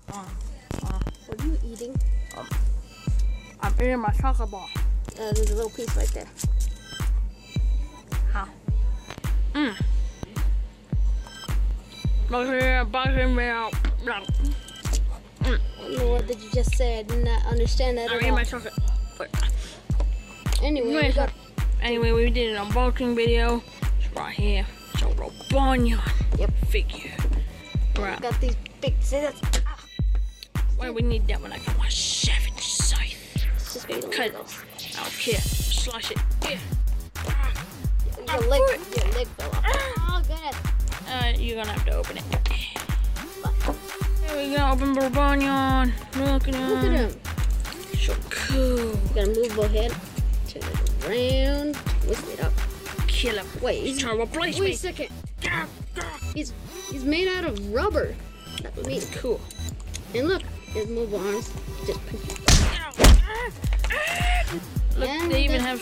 What are you eating? I'm eating my chocolate bar. There's a little piece right there. How? Boxing meal. I don't know what did you just say. I did not understand that I'm at eating all. my chocolate. Anyway, we did an unboxing video. It's right here. It's a Roboyan figure. Right. Got these big scissors. Why we need that one? I got my savage scythe. It's just made Cut it. I don't care. Slice it. Yeah. Your leg fell off. Oh, goodness. You're gonna have to open it. Here we go. Open Roboyan. Look at him. Look at him. So cool. Gotta move the head. Turn it around. Twist it up. Kill him. Wait, he's trying to replace me. Wait a second. He's made out of rubber. That's meat. Cool. And look, his mobile arms. Just look, they even have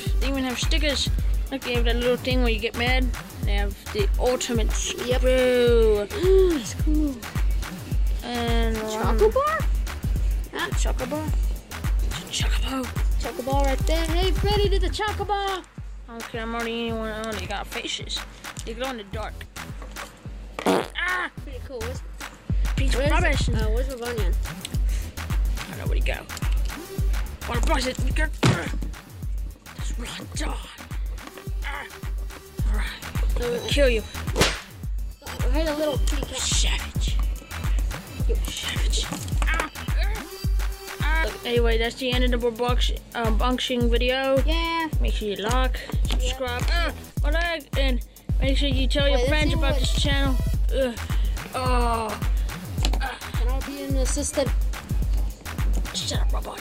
stickers. Look, they have that little thing where you get mad. They have the ultimate screw. That's cool. And Choco bar? Huh? Choco bar? Choco bar right there. Hey, Freddy did the choco bar. Okay, I'm already eating one. Oh, they got faces. They glow in the dark. Pretty cool. Piece of rubbish. Where's Roboyan? I don't know where he go. Wanna brush it? Just run, dog. Alright. I'm gonna kill you. I heard a little kitty cat. Savage. You savage. Anyway, that's the end of the unboxing video. Yeah. Make sure you like, subscribe, and make sure you tell your friends about this channel. Can I be an assistant? Shut up, Robo.